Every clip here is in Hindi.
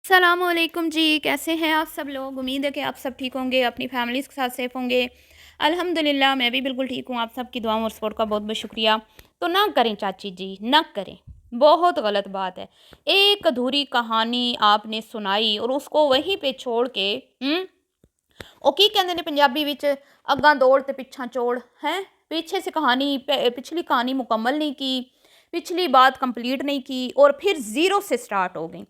सलामुअलैकुम जी, कैसे हैं आप सब लोग। उम्मीद है कि आप सब ठीक होंगे, अपनी फैमिलीज़ के साथ सेफ होंगे। अल्हम्दुलिल्लाह मैं भी बिल्कुल ठीक हूँ। आप सबकी दुआओं और सपोर्ट का बहुत बहुत शुक्रिया। तो ना करें चाची जी, ना करें, बहुत गलत बात है। एक अधूरी कहानी आपने सुनाई और उसको वहीं पे छोड़ के ਉਹ ਕੀ ਕਹਿੰਦੇ ਨੇ ਪੰਜਾਬੀ ਵਿੱਚ ਅੱਗਾ ਦੌੜ ਤੇ ਪਿੱਛਾ ਚੋੜ ਹੈ। पीछे से कहानी पिछली कहानी मुकम्मल नहीं की, पिछली बात कंप्लीट नहीं की और फिर ज़ीरो से स्टार्ट हो गई।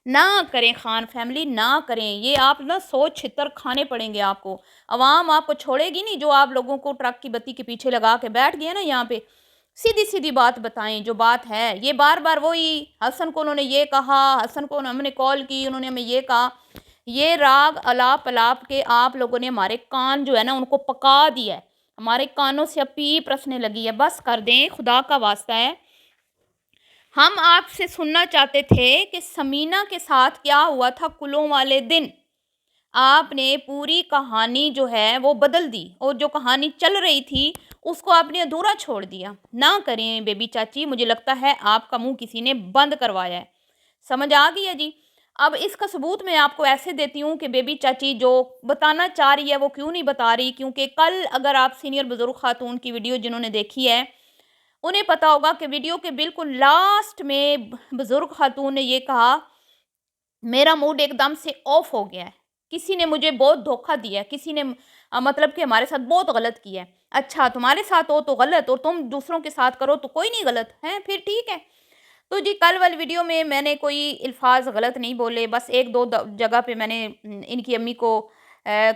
ना करें खान फैमिली, ना करें ये। आप ना 100 छितर खाने पड़ेंगे आपको। आवाम आपको छोड़ेगी नहीं, जो आप लोगों को ट्रक की बत्ती के पीछे लगा के बैठ गए ना यहाँ पे। सीधी सीधी बात बताएं जो बात है। ये बार बार वही हसन को उन्होंने ये कहा, हसन को हमने कॉल की, उन्होंने हमें ये कहा। ये राग अलाप अलाप के आप लोगों ने हमारे कान जो है ना उनको पका दिया है। हमारे कानों से अब पीप रसने लगी है। बस कर दें, खुदा का वास्ता है। हम आपसे सुनना चाहते थे कि समीना के साथ क्या हुआ था कुलों वाले दिन। आपने पूरी कहानी जो है वो बदल दी और जो कहानी चल रही थी उसको आपने अधूरा छोड़ दिया। ना करें बेबी चाची, मुझे लगता है आपका मुंह किसी ने बंद करवाया है। समझ आ गई है जी। अब इसका सबूत मैं आपको ऐसे देती हूँ कि बेबी चाची जो बताना चाह रही है वो क्यों नहीं बता रही, क्योंकि कल अगर आप सीनियर बुजुर्ग खातून की वीडियो जिन्होंने देखी है उन्हें पता होगा कि वीडियो के बिल्कुल लास्ट में बुजुर्ग खातून ने ये कहा, मेरा मूड एकदम से ऑफ हो गया है, किसी ने मुझे बहुत धोखा दिया है, किसी ने मतलब कि हमारे साथ बहुत गलत किया है। अच्छा, तुम्हारे साथ हो तो गलत और तुम दूसरों के साथ करो तो कोई नहीं गलत है, फिर ठीक है। तो जी कल वाली वीडियो में मैंने कोई अल्फाज गलत नहीं बोले, बस एक दो जगह पे मैंने इनकी अम्मी को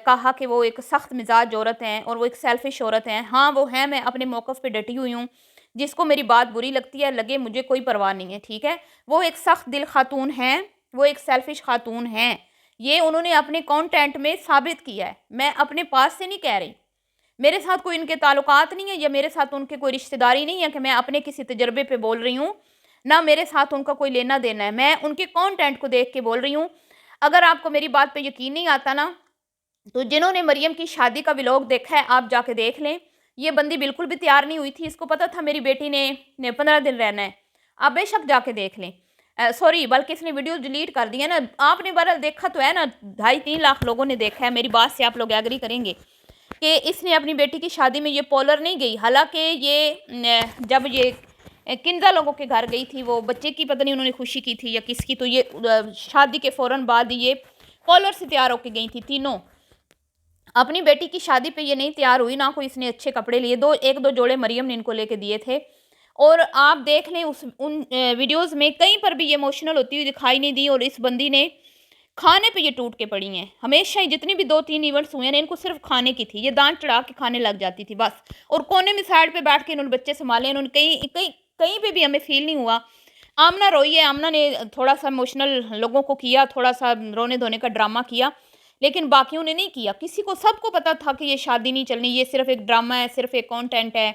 कहा कि वो एक सख्त मिजाज औरत हैं और वो एक सेल्फिश औरत हैं। हाँ वो है, मैं अपने मौक़िफ़ पे डटी हुई हूँ। जिसको मेरी बात बुरी लगती है लगे, मुझे कोई परवाह नहीं है, ठीक है। वो एक सख्त दिल खातून हैं, वो एक सेल्फिश खातून हैं। ये उन्होंने अपने कंटेंट में साबित किया है, मैं अपने पास से नहीं कह रही। मेरे साथ कोई इनके ताल्लुकात नहीं है या मेरे साथ उनके कोई रिश्तेदारी नहीं है कि मैं अपने किसी तजर्बे पे बोल रही हूँ। ना मेरे साथ उनका कोई लेना देना है, मैं उनके कंटेंट को देख के बोल रही हूँ। अगर आपको मेरी बात पे यकीन नहीं आता ना, तो जिन्होंने मरियम की शादी का व्लॉग देखा है आप जाके देख लें। ये बंदी बिल्कुल भी तैयार नहीं हुई थी, इसको पता था मेरी बेटी ने 15 दिन रहना है। आप बेशक जाके देख लें। सॉरी, बल्कि इसने वीडियो डिलीट कर दिया ना। आपने बहरहाल देखा तो है ना, 2.5-3 लाख लोगों ने देखा है। मेरी बात से आप लोग एग्री करेंगे कि इसने अपनी बेटी की शादी में ये पॉलर नहीं गई। हालांकि ये जब ये किन्जा लोगों के घर गई थी, वो बच्चे की पता नहीं उन्होंने खुशी की थी या किसकी, तो ये शादी के फ़ौरन बाद ये पॉलर से तैयार होकर गई थी तीनों। अपनी बेटी की शादी पे ये नहीं तैयार हुई, ना कोई इसने अच्छे कपड़े लिए। एक दो जोड़े मरियम ने इनको लेके दिए थे। और आप देख लें उन वीडियोस में कहीं पर भी ये इमोशनल होती हुई दिखाई नहीं दी। और इस बंदी ने खाने पे ये टूट के पड़ी हैं। हमेशा ही जितनी भी 2-3 इवेंट्स हुए हैं इनको सिर्फ खाने की थी, ये दांत चढ़ा के खाने लग जाती थी बस। और कोने में साइड पे बैठ के इन्होंने बच्चे संभाले। इन्होंने कहीं कहीं कहीं पे भी हमें फील नहीं हुआ। आमना रोई है, आमना ने थोड़ा सा इमोशनल लोगों को किया, थोड़ा सा रोने धोने का ड्रामा किया, लेकिन बाकियों ने नहीं किया। किसी को, सबको पता था कि ये शादी नहीं चलनी, ये सिर्फ एक ड्रामा है, सिर्फ एक कंटेंट है।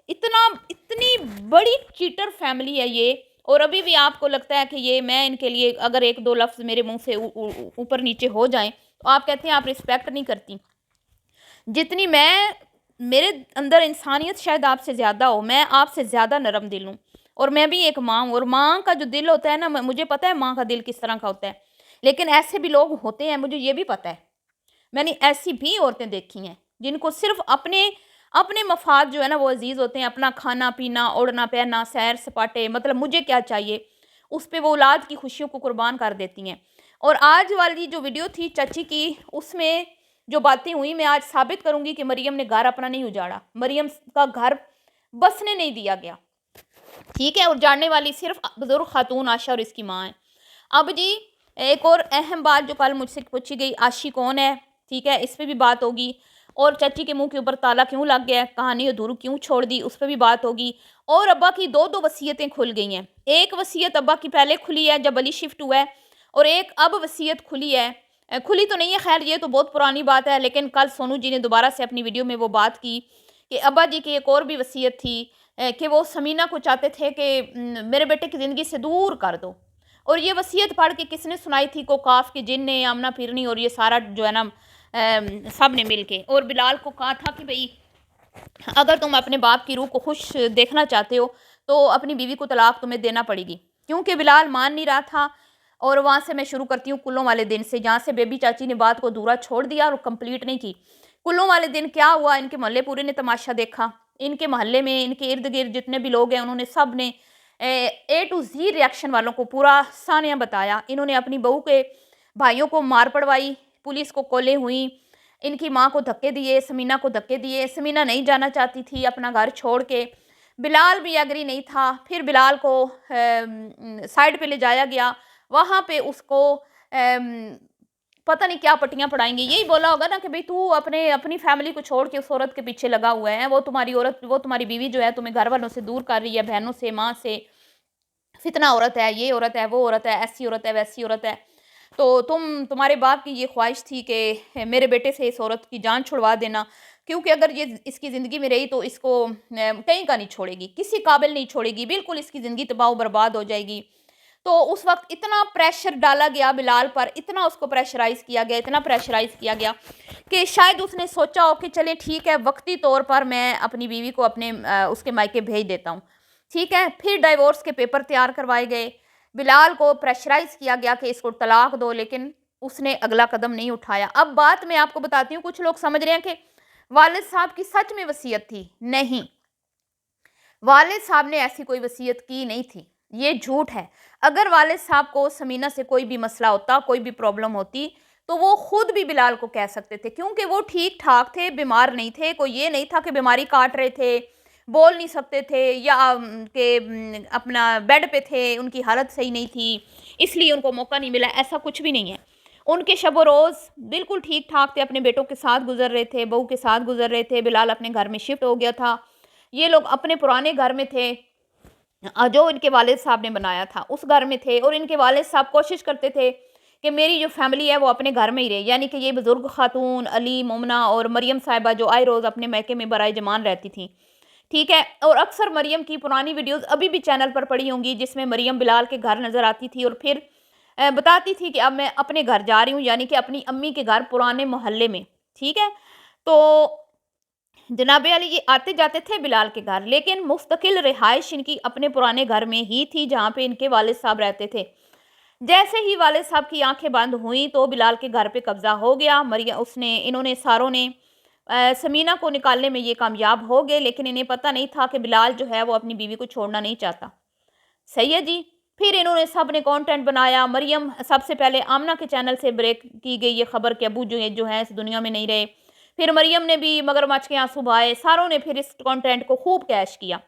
इतना इतनी बड़ी चीटर फैमिली है ये। और अभी भी आपको लगता है कि ये, मैं इनके लिए अगर एक दो लफ्ज़ मेरे मुंह से ऊपर नीचे हो जाएं तो आप कहते हैं आप रिस्पेक्ट नहीं करती। जितनी मैं, मेरे अंदर इंसानियत शायद आपसे ज़्यादा हो, मैं आपसे ज़्यादा नरम दिल हूँ। और मैं भी एक माँ हूँ और माँ का जो दिल होता है ना, मुझे पता है माँ का दिल किस तरह का होता है। लेकिन ऐसे भी लोग होते हैं, मुझे ये भी पता है। मैंने ऐसी भी औरतें देखी हैं जिनको सिर्फ अपने अपने मफाद जो है ना वो अजीज़ होते हैं। अपना खाना पीना, ओढ़ना पहनना, सैर सपाटे, मतलब मुझे क्या चाहिए, उस पे वो औलाद की खुशियों को कुर्बान कर देती हैं। और आज वाली जो वीडियो थी चाची की, उसमें जो बातें हुई, मैं आज साबित करूंगी कि मरियम ने घर अपना नहीं उजाड़ा, मरियम का घर बसने नहीं दिया गया, ठीक है। और जानने वाली सिर्फ बुजुर्ग खातून आशा और इसकी माँ है। अब जी एक और अहम बात जो कल मुझसे पूछी गई, आशी कौन है, ठीक है, इस पर भी बात होगी। और चाची के मुंह के ऊपर ताला क्यों लग गया, कहानी अधूरी क्यों छोड़ दी, उस पर भी बात होगी। और अब्बा की दो दो वसीयतें खुल गई हैं। एक वसीयत अब्बा की पहले खुली है जब अली शिफ्ट हुआ है, और एक अब वसीयत खुली है। खुली तो नहीं है, खैर ये तो बहुत पुरानी बात है, लेकिन कल सोनू जी ने दोबारा से अपनी वीडियो में वो बात की कि अब्बा जी की एक और भी वसीयत थी कि वो समीना को चाहते थे कि मेरे बेटे की ज़िंदगी से दूर कर दो। और ये वसीयत पढ़ के किसने सुनाई थी, कोकाफ के जिन ने, आमना फिरनी और ये सारा जो है ना सब ने मिल के। और बिलाल को कहा था कि भाई अगर तुम अपने बाप की रूह को खुश देखना चाहते हो तो अपनी बीवी को तलाक तुम्हें देना पड़ेगी, क्योंकि बिलाल मान नहीं रहा था। और वहाँ से मैं शुरू करती हूँ कुल्लों वाले दिन से, जहाँ से बेबी चाची ने बात को अधूरा छोड़ दिया और कंप्लीट नहीं की। कुल्लों वाले दिन क्या हुआ, इनके मोहल्ले पूरे ने तमाशा देखा। इनके मोहल्ले में, इनके इर्द-गिर्द जितने भी लोग हैं, उन्होंने सब ने ए टू ज़ी रिएक्शन वालों को पूरा सानिया बताया। इन्होंने अपनी बहू के भाइयों को मार पड़वाई, पुलिस को कॉलें हुई, इनकी माँ को धक्के दिए, समीना को धक्के दिए। समीना नहीं जाना चाहती थी अपना घर छोड़ के। बिलाल भी एग्री नहीं था। फिर बिलाल को साइड पे ले जाया गया। वहाँ पे उसको पता नहीं क्या पट्टियाँ पढ़ाएँगे। यही बोला होगा ना कि भई तू अपनी फैमिली को छोड़ के उस औरत के पीछे लगा हुआ है। वो तुम्हारी औरत, वो तुम्हारी बीवी जो है तुम्हें घर वालों से दूर कर रही है, बहनों से, माँ से। फितना औरत है, ये औरत है, वो औरत है, ऐसी औरत है, वैसी औरत है। तो तुम्हारे बाप की ये ख्वाहिश थी कि मेरे बेटे से इस औरत की जान छुड़वा देना, क्योंकि अगर ये इसकी ज़िंदगी में रही तो इसको कहीं का नहीं छोड़ेगी, किसी काबिल नहीं छोड़ेगी, बिल्कुल इसकी ज़िंदगी तबाह बर्बाद हो जाएगी। तो उस वक़्त इतना प्रेशर डाला गया बिलाल पर, इतना उसको प्रेशराइज़ किया गया, इतना प्रेशराइज़ किया गया कि शायद उसने सोचा हो कि चलें ठीक है, वक़्ती तौर पर मैं अपनी बीवी को अपने उसके मायके भेज देता हूँ। ठीक है, फिर डाइवोर्स के पेपर तैयार करवाए गए। बिलाल को प्रेशराइज़ किया गया कि इसको तलाक दो, लेकिन उसने अगला कदम नहीं उठाया। अब बात मैं आपको बताती हूँ, कुछ लोग समझ रहे हैं कि वालिद साहब की सच में वसीयत थी। नहीं, वालिद साहब ने ऐसी कोई वसीयत की नहीं थी, ये झूठ है। अगर वालिद साहब को समीना से कोई भी मसला होता, कोई भी प्रॉब्लम होती, तो वो खुद भी बिलाल को कह सकते थे, क्योंकि वो ठीक-ठाक थे, बीमार नहीं थे। कोई ये नहीं था कि बीमारी काट रहे थे, बोल नहीं सकते थे, या अपना बेड पे थे, उनकी हालत सही नहीं थी, इसलिए उनको मौका नहीं मिला, ऐसा कुछ भी नहीं है। उनके शब-ओ-रोज़ बिल्कुल ठीक-ठाक थे, अपने बेटों के साथ गुज़र रहे थे, बहू के साथ गुज़र रहे थे। बिलाल अपने घर में शिफ्ट हो गया था। ये लोग अपने पुराने घर में थे, जो इनके वालिद साहब ने बनाया था, उस घर में थे, और इनके वालिद साहब कोशिश करते थे कि मेरी जो फैमिली है वो अपने घर में ही रहे। यानी कि ये बुज़ुर्ग खातून अली, मोमना और मरियम साहिबा जो आए रोज़ अपने मैके में बराए जमान रहती थीं, ठीक है। और अक्सर मरियम की पुरानी वीडियोज़ अभी भी चैनल पर पड़ी होंगी, जिसमें मरियम बिलाल के घर नज़र आती थी और फिर बताती थी कि अब मैं अपने घर जा रही हूँ, यानी कि अपनी अम्मी के घर पुराने मोहल्ले में, ठीक है। तो जनाबे अली ये आते जाते थे बिलाल के घर, लेकिन मुस्तकिल रिहाइश इनकी अपने पुराने घर में ही थी, जहाँ पे इनके वालिद साहब रहते थे। जैसे ही वालिद साहब की आंखें बंद हुई तो बिलाल के घर पे कब्जा हो गया। इन्होंने सारों ने समीना को निकालने में ये कामयाब हो गए, लेकिन इन्हें पता नहीं था कि बिलाल जो है वो अपनी बीवी को छोड़ना नहीं चाहता। सही है जी। फिर इन्होंने सब ने कंटेंट बनाया। मरियम सबसे पहले आमना के चैनल से ब्रेक की गई ये खबर कि अबू जो है इस दुनिया में नहीं रहे। फिर मरियम ने भी मगरमच्छ के आंसू बहाए। सारों ने फिर इस कंटेंट को खूब कैश किया।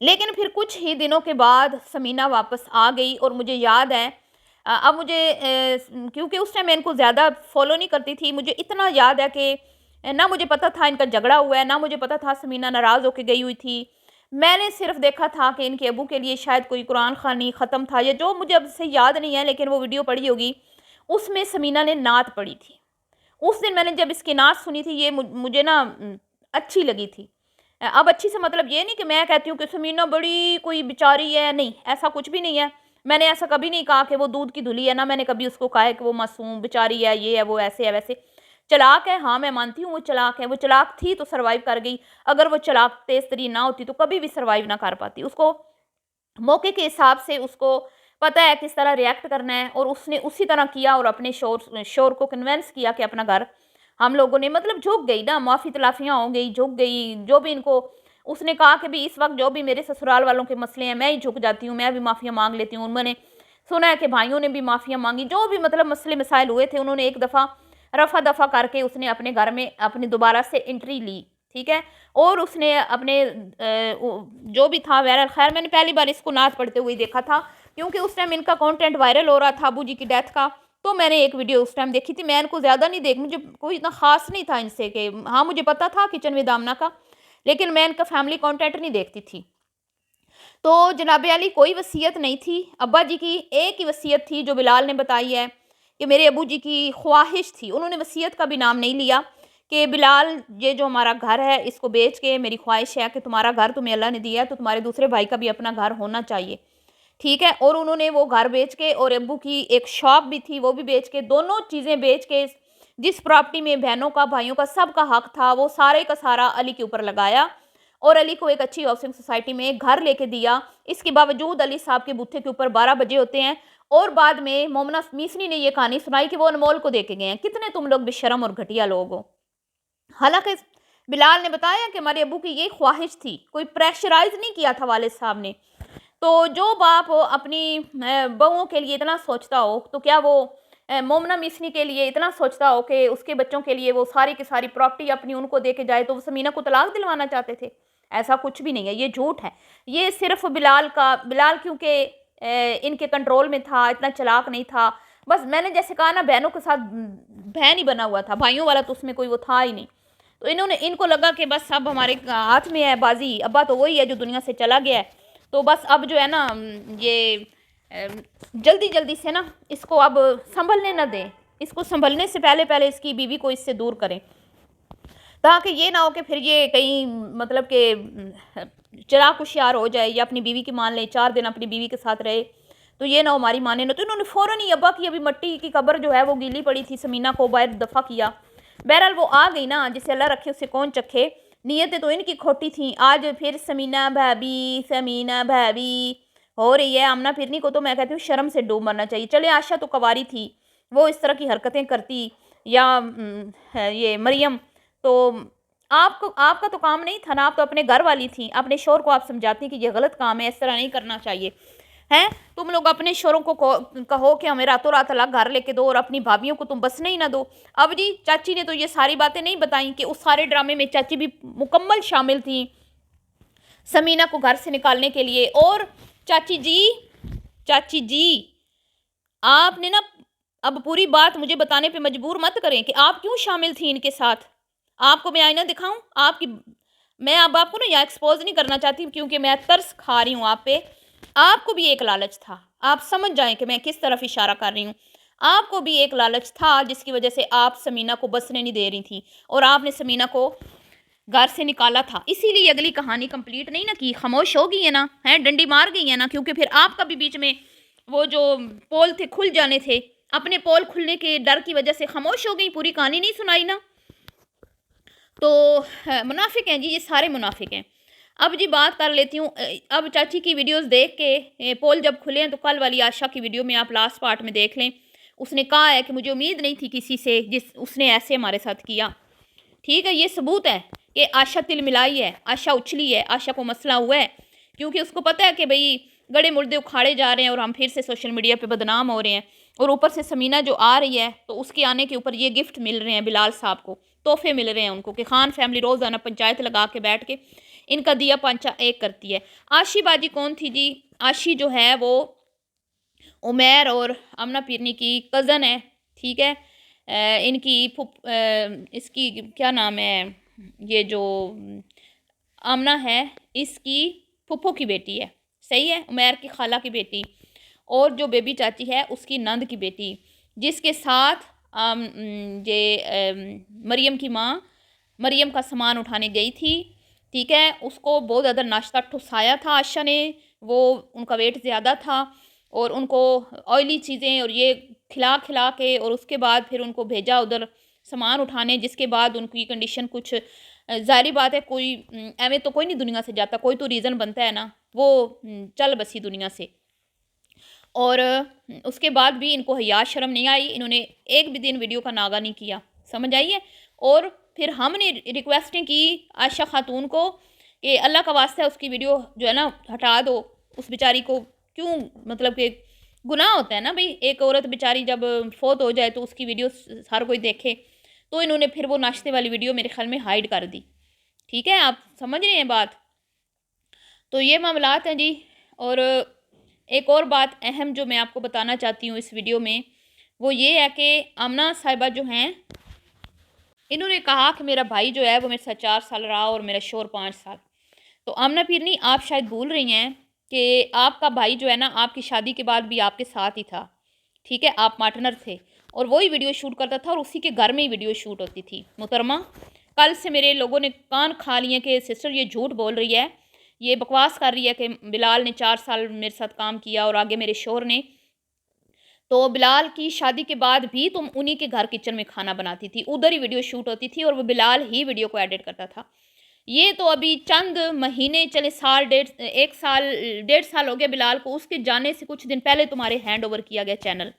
लेकिन फिर कुछ ही दिनों के बाद समीना वापस आ गई, और मुझे याद है अब मुझे क्योंकि उस टाइम मैं इनको ज़्यादा फॉलो नहीं करती थी, मुझे इतना याद है कि ना मुझे पता था इनका झगड़ा हुआ है, ना मुझे पता था समीना नाराज़ होकर गई हुई थी। मैंने सिर्फ देखा था कि इनके अबू के लिए शायद कोई कुरान खानी ख़त्म था, या जो मुझे अब से याद नहीं है, लेकिन वो वीडियो पड़ी होगी, उसमें समीना ने नात पढ़ी थी। उस दिन मैंने जब इसकी नात सुनी थी, ये मुझे ना अच्छी लगी थी। अब अच्छी से मतलब ये नहीं कि मैं कहती हूँ कि समीना बड़ी कोई बेचारी है, नहीं, ऐसा कुछ भी नहीं है। मैंने ऐसा कभी नहीं कहा कि वो दूध की धुली है, ना मैंने कभी उसको कहा है कि वो मासूम बेचारी है, ये है, वो ऐसे है, वैसे। चालाक है, हाँ मैं मानती हूँ वो चालाक है। वो चालाक थी तो सर्वाइव कर गई। अगर वो चालाक तेज़ तरीन ना होती तो कभी भी सर्वाइव ना कर पाती। उसको मौके के हिसाब से उसको पता है किस तरह रिएक्ट करना है, और उसने उसी तरह किया और अपने शोर को कन्विंस किया कि अपना घर हम लोगों ने, मतलब झुक गई ना, माफ़ी तलाफियाँ हो गई, झुक गई। जो भी इनको उसने कहा कि भी इस वक्त जो भी मेरे ससुराल वालों के मसले हैं मैं ही झुक जाती हूँ, मैं भी माफ़िया मांग लेती हूँ। उन्होंने सुना है कि भाइयों ने भी माफ़िया मांगी, जो भी मतलब मसले मसाइल हुए थे उन्होंने एक दफ़ा रफ़ा दफ़ा करके उसने अपने घर में अपनी दोबारा से एंट्री ली, ठीक है। और उसने अपने जो भी था वायरल, खैर मैंने पहली बार इसको नात पढ़ते हुए देखा था, क्योंकि उस टाइम इनका कंटेंट वायरल हो रहा था अबू जी की डेथ का। तो मैंने एक वीडियो उस टाइम देखी थी। मैं इनको ज़्यादा नहीं मुझे कोई इतना ख़ास नहीं था इनसे, कि हाँ मुझे पता था किचन विद आमना का, लेकिन मैं इनका फैमिली कंटेंट नहीं देखती थी। तो जनाब अली कोई वसीयत नहीं थी। अब्बा जी की एक ही वसीयत थी जो बिलाल ने बताई है, कि मेरे अबू जी की ख्वाहिश थी। उन्होंने वसीयत का भी नाम नहीं लिया कि बिलाल ये जो हमारा घर है इसको बेच के मेरी ख्वाहिश है कि तुम्हारा घर तुम्हें अल्लाह ने दिया है, तो तुम्हारे दूसरे भाई का भी अपना घर होना चाहिए, ठीक है। और उन्होंने वो घर बेच के, और अब्बू की एक शॉप भी थी वो भी बेच के, दोनों चीज़ें बेच के, जिस प्रॉपर्टी में बहनों का भाइयों का सबका हक था वो सारे का सारा अली के ऊपर लगाया, और अली को एक अच्छी हाउसिंग सोसाइटी में एक घर लेके दिया। इसके बावजूद अली साहब के बूथे के ऊपर 12 बजे होते हैं, और बाद में मोमना मीसनी ने ये कहानी सुनाई कि वो अनमोल को देके गए हैं। कितने तुम लोग बेशरम और घटिया लोग हो। हालांकि बिलाल ने बताया कि हमारे अबू की ये ख्वाहिश थी, कोई प्रेशराइज नहीं किया था वालिद साहब ने। तो जो बाप अपनी बहुओं के लिए इतना सोचता हो तो क्या वो मोमना मिसनी के लिए इतना सोचता हो कि उसके बच्चों के लिए वो सारी की सारी प्रॉपर्टी अपनी उनको दे के जाए, तो वो समीना को तलाक दिलवाना चाहते थे? ऐसा कुछ भी नहीं है, ये झूठ है। ये सिर्फ बिलाल क्योंकि इनके कंट्रोल में था, इतना चालाक नहीं था। बस मैंने जैसे कहा ना, बहनों के साथ बहन ही बना हुआ था, भाइयों वाला तो उसमें कोई वो था ही नहीं। तो इनको लगा कि बस अब हमारे हाथ में है बाजी, अब्बा तो वही है जो दुनिया से चला गया है, तो बस अब जो है ना ये जल्दी जल्दी से ना इसको अब संभलने न दें, इसको संभलने से पहले पहले इसकी बीवी को इससे दूर करें, ताकि ये ना हो कि फिर ये कहीं मतलब कि चिराग होशियार हो जाए या अपनी बीवी की मान ले, 4 दिन अपनी बीवी के साथ रहे, तो ये ना हो हमारी माने ना। तो इन्होंने फ़ौरन ही अब्बा की अभी मट्टी की कब्र जो है वो गीली पड़ी थी, समीना को बाहर दफ़ा किया। बहरहाल वो आ गई ना, जिसे अल्लाह रखे उसे कौन चखे। नीयतें तो इनकी खोटी थी। आज फिर समीना भाभी हो रही है। आमना फिरनी को तो मैं कहती हूँ शर्म से डूब मरना चाहिए। चले आशा तो कवारी थी, वो इस तरह की हरकतें करती, या ये मरियम, तो आपका तो काम नहीं था ना, आप तो अपने घर वाली थी। अपने शोर को आप समझाती कि ये गलत काम है, इस तरह नहीं करना चाहिए। हैं तुम लोग अपने शोरों को कहो कि हमें रातों रात अलग घर लेके दो और अपनी भाभीयों को तुम बसने ही ना दो। अब जी चाची ने तो ये सारी बातें नहीं बताई कि उस सारे ड्रामे में चाची भी मुकम्मल शामिल थी समीना को घर से निकालने के लिए। और चाची जी आपने ना अब पूरी बात मुझे बताने पे मजबूर मत करें कि आप क्यों शामिल थी इनके साथ। आपको मैं आईना दिखाऊं आपकी, मैं अब आपको ना यहाँ एक्सपोज नहीं करना चाहती क्योंकि मैं तरस खा रही हूँ आप पे। आपको भी एक लालच था, आप समझ जाएं कि मैं किस तरफ इशारा कर रही हूँ। आपको भी एक लालच था जिसकी वजह से आप समीना को बसने नहीं दे रही थी और आपने समीना को घर से निकाला था। इसीलिए अगली कहानी कंप्लीट नहीं ना की, खामोश हो गई है ना, है डंडी मार गई है ना, क्योंकि फिर आपका भी बीच में वो जो पोल थे खुल जाने थे, अपने पोल खुलने के डर की वजह से खामोश हो गई, पूरी कहानी नहीं सुनाई ना। तो मुनाफिक हैं जी, ये सारे मुनाफिक हैं। अब जी बात कर लेती हूँ, अब चाची की वीडियोस देख के पोल जब खुले हैं तो कल वाली आशा की वीडियो में आप लास्ट पार्ट में देख लें। उसने कहा है कि मुझे उम्मीद नहीं थी किसी से जिस उसने ऐसे हमारे साथ किया। ठीक है, ये सबूत है कि आशा तिल मिलाई है, आशा उछली है, आशा को मसला हुआ है, क्योंकि उसको पता है कि भाई गड़े मुर्दे उखाड़े जा रहे हैं और हम फिर से सोशल मीडिया पे बदनाम हो रहे हैं। और ऊपर से समीना जो आ रही है तो उसके आने के ऊपर ये गिफ्ट मिल रहे हैं बिलाल साहब को, तोहफे मिल रहे हैं उनको कि खान फैमिली रोज़ाना पंचायत लगा के बैठ के इनका दिया पंचा एक करती है। आशी बाजी कौन थी जी? आशी जो है वो उमैर और अमना पीरनी की कज़न है। ठीक है, इनकी इसकी क्या नाम है, ये जो आमना है इसकी फुप्पो की बेटी है। सही है, उमैर की खाला की बेटी, और जो बेबी चाची है उसकी नंद की बेटी, जिसके साथ मरियम की माँ मरियम का सामान उठाने गई थी। ठीक है, उसको बहुत ज़्यादा नाश्ता ठुसाया था आशा ने, वो उनका वेट ज़्यादा था और उनको ऑयली चीज़ें और ये खिला खिला के और उसके बाद फिर उनको भेजा उधर सामान उठाने, जिसके बाद उनकी कंडीशन कुछ ज़ाहिर बात है, कोई एवं तो कोई नहीं दुनिया से जाता, कोई तो रीज़न बनता है ना, वो चल बसी दुनिया से। और उसके बाद भी इनको हया शर्म नहीं आई, इन्होंने एक भी दिन वीडियो का नागा नहीं किया, समझ आइए। और फिर हमने रिक्वेस्टें की आयशा खातून को कि अल्लाह का वास्ता है उसकी वीडियो जो है ना हटा दो, उस बेचारी को क्यों, मतलब कि गुनाह होता है ना भाई, एक औरत बेचारी जब फोत हो जाए तो उसकी वीडियो हर कोई देखे। तो इन्होंने फिर वो नाश्ते वाली वीडियो मेरे ख्याल में हाइड कर दी। ठीक है, आप समझ रहे हैं बात। तो ये मामलात हैं जी। और एक और बात अहम जो मैं आपको बताना चाहती हूँ इस वीडियो में, वो ये है कि आमना साहिबा जो हैं, इन्होंने कहा कि मेरा भाई जो है वो मेरे साथ 4 साल रहा और मेरा शोर 5 साल। तो आमना पीरनी, आप शायद भूल रही हैं कि आपका भाई जो है ना आपकी शादी के बाद भी आपके साथ ही था। ठीक है, आप पार्टनर थे और वही वीडियो शूट करता था और उसी के घर में ही वीडियो शूट होती थी। मुहतरमा, कल से मेरे लोगों ने कान खा लिए कि सिस्टर ये झूठ बोल रही है, ये बकवास कर रही है कि बिलाल ने 4 साल मेरे साथ काम किया और आगे मेरे शोहर ने। तो बिलाल की शादी के बाद भी तुम उन्हीं के घर किचन में खाना बनाती थी, उधर ही वीडियो शूट होती थी और वो बिलाल ही वीडियो को एडिट करता था। ये तो अभी चंद महीने चले, साल डेढ़, 1 साल 1.5 साल हो गया बिलाल को, उसके जाने से कुछ दिन पहले तुम्हारे हैंड ओवर किया गया चैनल।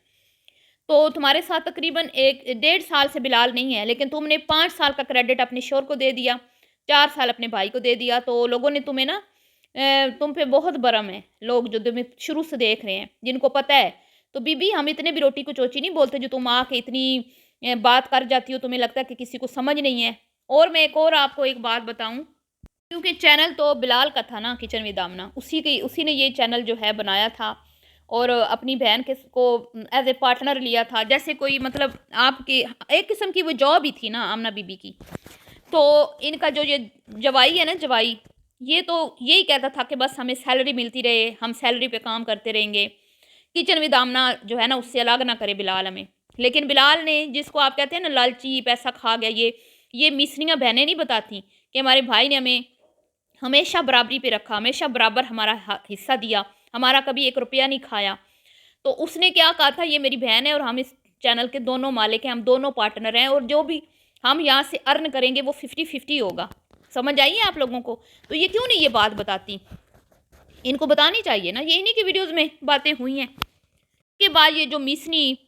तो तुम्हारे साथ तकरीबन 1 डेढ़ साल से बिलाल नहीं है, लेकिन तुमने 5 साल का क्रेडिट अपने शोर को दे दिया, 4 साल अपने भाई को दे दिया। तो लोगों ने तुम्हें ना तुम पे बहुत भरम है, लोग जो तुम्हें शुरू से देख रहे हैं, जिनको पता है। तो बीबी, हम इतने भी रोटी को चोची नहीं बोलते जो तुम आके इतनी बात कर जाती हो, तुम्हें लगता है कि किसी को समझ नहीं है। और मैं एक और आपको एक बात बताऊं, क्योंकि चैनल तो बिलाल का था ना, किचन विद आमना, उसी ने ये चैनल जो है बनाया था और अपनी बहन के को एज ए पार्टनर लिया था, जैसे कोई मतलब आपकी एक किस्म की वो जॉब ही थी ना आमना बीबी की। तो इनका जो ये जवाई है ना, जवाई, ये तो यही कहता था कि बस हमें सैलरी मिलती रहे, हम सैलरी पे काम करते रहेंगे, किचन विद आमना जो है ना उससे अलग ना करे बिलाल हमें। लेकिन बिलाल ने, जिसको आप कहते हैं ना लालची पैसा खा गया, ये मिसरियाँ बहनें नहीं बताती कि हमारे भाई ने हमें हमेशा बराबरी पे रखा, हमेशा बराबर हमारा हिस्सा दिया, हमारा कभी 1 रुपया नहीं खाया। तो उसने क्या कहा था, ये मेरी बहन है और हम इस चैनल के दोनों मालिक हैं, हम दोनों पार्टनर हैं, और जो भी हम यहाँ से अर्न करेंगे वो 50-50 होगा। समझ आई है आप लोगों को? तो ये क्यों नहीं ये बात बताती? इनको बतानी चाहिए ना, ये इन्हीं की वीडियोज़ में बातें हुई हैं। के बाद ये जो मिसनी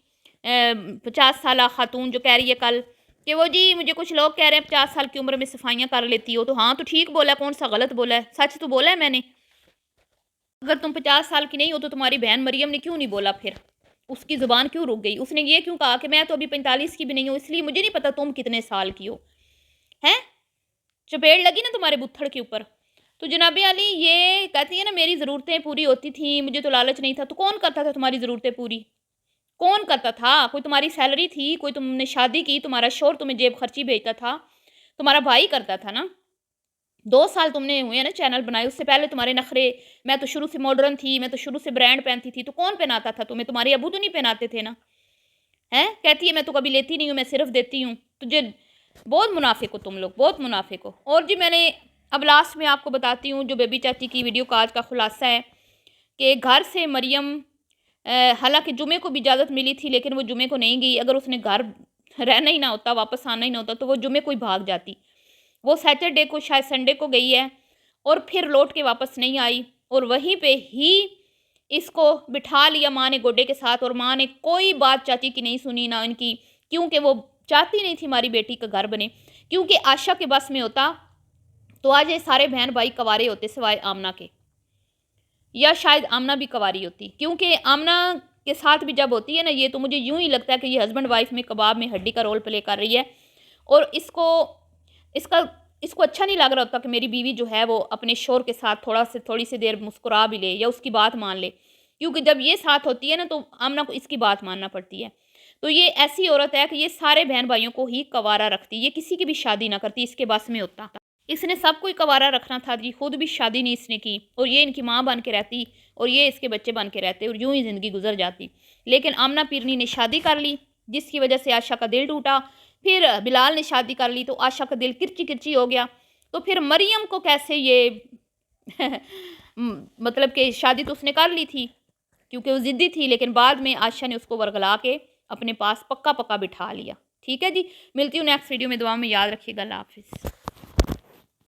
50 साल खातून जो कह रही है कल कि वो जी मुझे कुछ लोग कह रहे हैं 50 साल की उम्र में सफाइयाँ कर लेती हो, तो हाँ तो ठीक बोला, कौन सा गलत बोला है? सच तो बोला है मैंने। अगर तुम 50 साल की नहीं हो तो तुम्हारी बहन मरियम ने क्यों नहीं बोला फिर? उसकी ज़ुबान क्यों रुक गई? उसने ये क्यों कहा कि मैं तो अभी 45 की भी नहीं हूँ, इसलिए मुझे नहीं पता तुम कितने साल की हो? हैं? चपेट लगी ना तुम्हारे बुत्थड़ के ऊपर। तो जनाबे अली ये कहती है ना मेरी ज़रूरतें पूरी होती थी, मुझे तो लालच नहीं था। तो कौन करता था तुम्हारी ज़रूरतें पूरी? कौन करता था? कोई तुम्हारी सैलरी थी, कोई तुमने शादी की, तुम्हारा शौहर तुम्हें जेब खर्ची भेजता था, तुम्हारा भाई करता था ना। 2 साल तुमने हुए हैं ना चैनल बनाए, उससे पहले तुम्हारे नखरे, मैं तो शुरू से मॉडर्न थी, मैं तो शुरू से ब्रांड पहनती थी। तो कौन पहनाता था तुम्हें? तुम्हारे अबू तो नहीं पहनाते थे ना। हैं? कहती है मैं तो कभी लेती नहीं हूँ, मैं सिर्फ देती हूँ। तुझे बहुत मुनाफिक हो तुम लोग, बहुत मुनाफिक हो। और जी मैंने अब लास्ट में आपको बताती हूँ जो बेबी चाची की वीडियो का आज का खुलासा है कि घर से मरियम, हालांकि जुमे को भी इजाज़त मिली थी लेकिन वो जुमे को नहीं गई। अगर उसने घर रहना ही ना होता, वापस आना ही ना होता, तो वो जुमे को ही भाग जाती। वो सैटरडे को, शायद संडे को गई है और फिर लौट के वापस नहीं आई, और वहीं पे ही इसको बिठा लिया माँ ने गोडे के साथ, और माँ ने कोई बात चाची की नहीं सुनी ना इनकी, क्योंकि वो चाहती नहीं थी हमारी बेटी का घर बने। क्योंकि आशा के बस में होता तो आज ये सारे बहन भाई कवारे होते सिवाय आमना के, या शायद आमना भी कवारी होती। क्योंकि आमना के साथ भी जब होती है ना ये, तो मुझे यूं ही लगता है कि ये हस्बैंड वाइफ में कबाब में हड्डी का रोल प्ले कर रही है, और इसको अच्छा नहीं लग रहा होता कि मेरी बीवी जो है वो अपने शोर के साथ थोड़ी सी देर मुस्कुरा भी ले या उसकी बात मान ले। क्योंकि जब ये साथ होती है ना तो आमना को इसकी बात मानना पड़ती है। तो ये ऐसी औरत है कि ये सारे बहन भाइयों को ही कवारा रखती, ये किसी की भी शादी ना करती, इसके बस में होता। इसने सबको ही कवारा रखना था जी, खुद भी शादी नहीं इसने की, और ये इनकी माँ बन के रहती और ये इसके बच्चे बन के रहते, और यूं ही ज़िंदगी गुजर जाती। लेकिन आमना पीरनी ने शादी कर ली, जिसकी वजह से आशा का दिल टूटा। फिर बिलाल ने शादी कर ली तो आशा का दिल किरची किरची हो गया। तो फिर मरियम को कैसे ये मतलब कि शादी तो उसने कर ली थी क्योंकि वो ज़िद्दी थी, लेकिन बाद में आशा ने उसको वरगला के अपने पास पक्का पक्का बिठा लिया। ठीक है जी, मिलती हूँ नेक्स्ट वीडियो में, दुआ में याद रखिएगा। अल्लाह हाफिज़।